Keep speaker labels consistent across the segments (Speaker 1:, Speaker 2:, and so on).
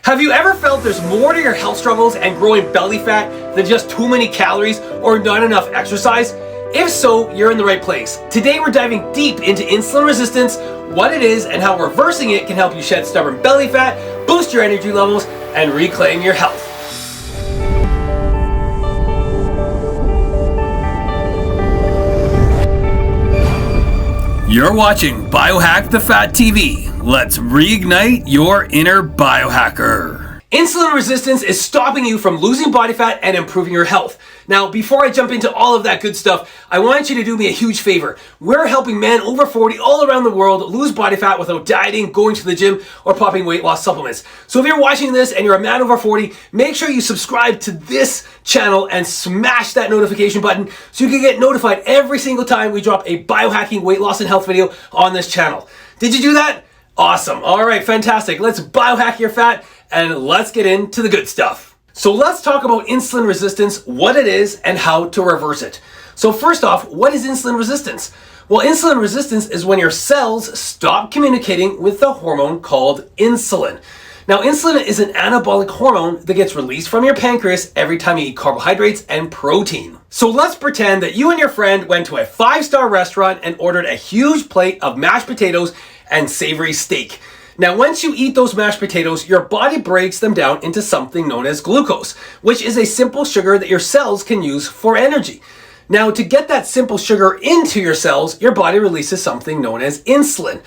Speaker 1: Have you ever felt there's more to your health struggles and growing belly fat than just too many calories or not enough exercise? If so, you're in the right place. Today we're diving deep into insulin resistance, what it is, and how reversing it can help you shed stubborn belly fat, boost your energy levels, and reclaim your health. You're watching Biohack the Fat TV. Let's reignite your inner biohacker. Insulin resistance is stopping you from losing body fat and improving your health. Now, before I jump into all of that good stuff, I want you to do me a huge favor. We're helping men over 40 all around the world lose body fat without dieting, going to the gym, or popping weight loss supplements. So if you're watching this and you're a man over 40, make sure you subscribe to this channel and smash that notification button so you can get notified every single time we drop a biohacking weight loss and health video on this channel. Did you do that? Awesome. All right, fantastic. Let's biohack your fat and let's get into the good stuff. So let's talk about insulin resistance, what it is, and how to reverse it. So first off, what is insulin resistance? Well, insulin resistance is when your cells stop communicating with the hormone called insulin. Now, insulin is an anabolic hormone that gets released from your pancreas every time you eat carbohydrates and protein. So let's pretend that you and your friend went to a 5-star restaurant and ordered a huge plate of mashed potatoes and savory steak. Now, once you eat those mashed potatoes, your body breaks them down into something known as glucose, which is a simple sugar that your cells can use for energy. Now, to get that simple sugar into your cells, your body releases something known as insulin.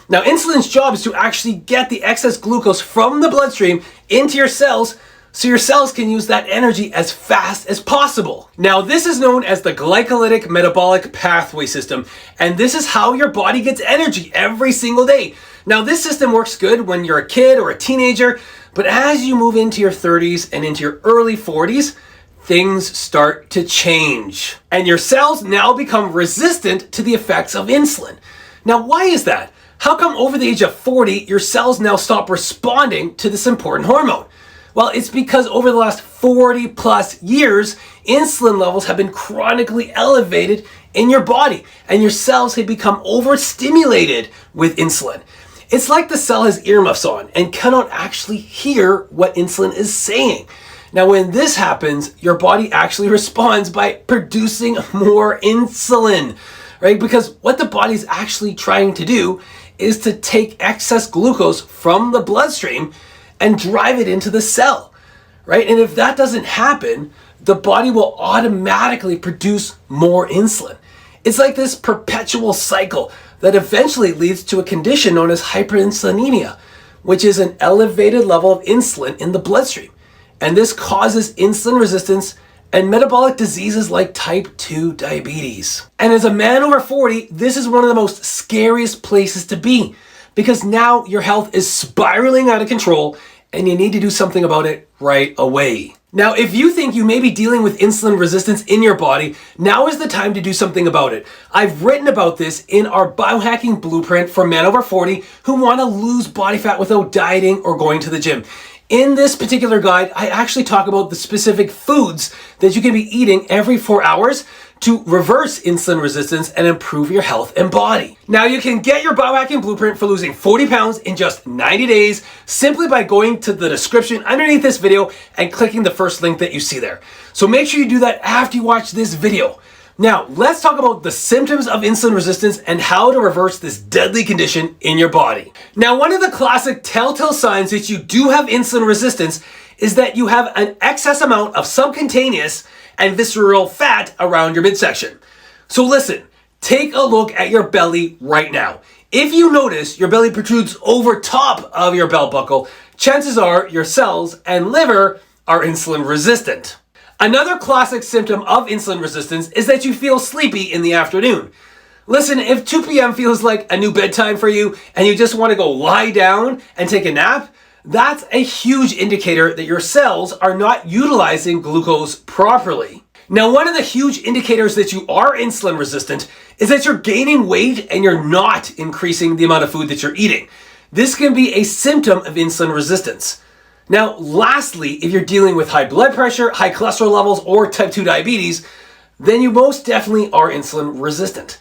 Speaker 1: Now, insulin's job is to actually get the excess glucose from the bloodstream into your cells so your cells can use that energy as fast as possible. Now, this is known as the glycolytic metabolic pathway system, and this is how your body gets energy every single day. Now, this system works good when you're a kid or a teenager, but as you move into your 30s and into your early 40s, things start to change. And your cells now become resistant to the effects of insulin. Now, why is that? How come over the age of 40, your cells now stop responding to this important hormone? Well, it's because over the last 40 plus years, insulin levels have been chronically elevated in your body, and your cells have become overstimulated with insulin. It's like the cell has earmuffs on and cannot actually hear what insulin is saying. Now, when this happens, your body actually responds by producing more insulin, right? Because what the body's actually trying to do is to take excess glucose from the bloodstream and drive it into the cell, right? And if that doesn't happen, the body will automatically produce more insulin. It's like this perpetual cycle that eventually leads to a condition known as hyperinsulinemia, which is an elevated level of insulin in the bloodstream. And this causes insulin resistance and metabolic diseases like type 2 diabetes. And as a man over 40, this is one of the most scariest places to be, because now your health is spiraling out of control and you need to do something about it right away. Now, if you think you may be dealing with insulin resistance in your body, now is the time to do something about it. I've written about this in our biohacking blueprint for men over 40 who want to lose body fat without dieting or going to the gym. In this particular guide, I actually talk about the specific foods that you can be eating every 4 hours to reverse insulin resistance and improve your health and body. Now, you can get your biohacking blueprint for losing 40 pounds in just 90 days simply by going to the description underneath this video and clicking the first link that you see there. So make sure you do that after you watch this video. Now, let's talk about the symptoms of insulin resistance and how to reverse this deadly condition in your body. Now, one of the classic telltale signs that you do have insulin resistance is that you have an excess amount of subcutaneous and visceral fat around your midsection. So listen, take a look at your belly right now. If you notice your belly protrudes over top of your belt buckle, chances are your cells and liver are insulin resistant. Another classic symptom of insulin resistance is that you feel sleepy in the afternoon. Listen, if 2 p.m. feels like a new bedtime for you and you just want to go lie down and take a nap, that's a huge indicator that your cells are not utilizing glucose properly. Now, one of the huge indicators that you are insulin resistant is that you're gaining weight and you're not increasing the amount of food that you're eating. This can be a symptom of insulin resistance. Now, lastly, if you're dealing with high blood pressure, high cholesterol levels, or type 2 diabetes, then you most definitely are insulin resistant.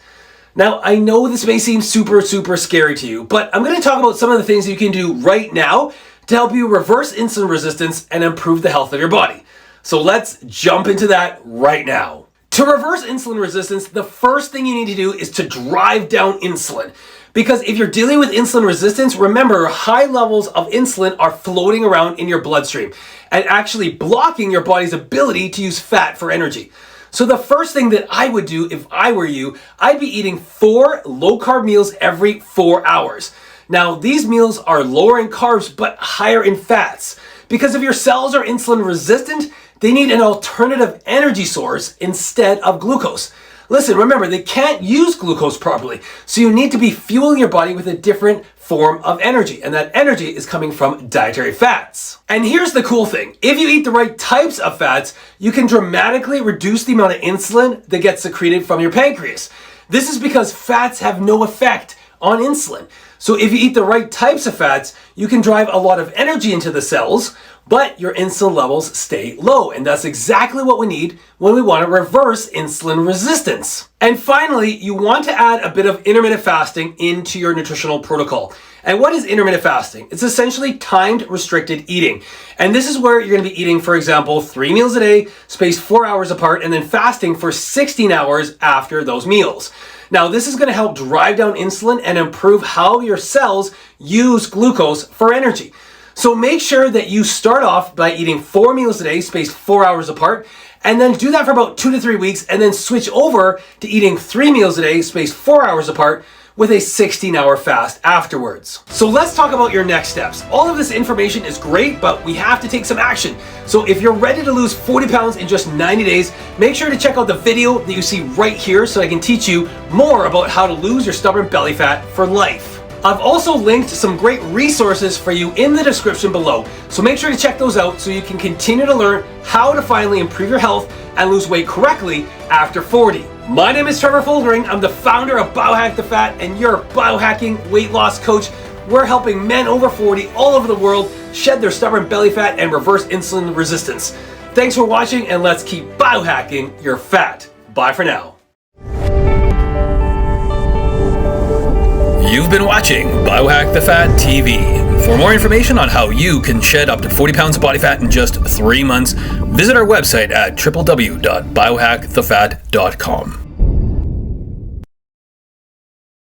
Speaker 1: Now, I know this may seem super scary to you, but I'm going to talk about some of the things that you can do right now to help you reverse insulin resistance and improve the health of your body. So let's jump into that right now. To reverse insulin resistance, the first thing you need to do is to drive down insulin. Because if you're dealing with insulin resistance, remember, high levels of insulin are floating around in your bloodstream and actually blocking your body's ability to use fat for energy. So the first thing that I would do if I were you, I'd be eating 4 low-carb meals every 4 hours. Now, these meals are lower in carbs but higher in fats. Because if your cells are insulin resistant, they need an alternative energy source instead of glucose. Listen, remember, they can't use glucose properly, so you need to be fueling your body with a different form of energy, and that energy is coming from dietary fats. And here's the cool thing. If you eat the right types of fats, you can dramatically reduce the amount of insulin that gets secreted from your pancreas. This is because fats have no effect on insulin. So if you eat the right types of fats, you can drive a lot of energy into the cells, but your insulin levels stay low. And that's exactly what we need when we want to reverse insulin resistance. And finally, you want to add a bit of intermittent fasting into your nutritional protocol. And what is intermittent fasting? It's essentially timed restricted eating. And this is where you're going to be eating, for example, 3 meals a day, spaced 4 hours apart, and then fasting for 16 hours after those meals. Now, this is going to help drive down insulin and improve how your cells use glucose for energy. So make sure that you start off by eating 4 meals a day, spaced 4 hours apart, and then do that for about 2 to 3 weeks, and then switch over to eating 3 meals a day, spaced 4 hours apart, with a 16-hour fast afterwards. So let's talk about your next steps. All of this information is great, but we have to take some action. So if you're ready to lose 40 pounds in just 90 days, make sure to check out the video that you see right here so I can teach you more about how to lose your stubborn belly fat for life. I've also linked some great resources for you in the description below, so make sure to check those out so you can continue to learn how to finally improve your health and lose weight correctly after 40. My name is Trevor Foldering. I'm the founder of Biohack the Fat and your biohacking weight loss coach. We're helping men over 40 all over the world shed their stubborn belly fat and reverse insulin resistance. Thanks for watching, and let's keep biohacking your fat. Bye for now. You've been watching Biohack the Fat TV. For more information on how you can shed up to 40 pounds of body fat in just 3 months, visit our website at www.biohackthefat.com.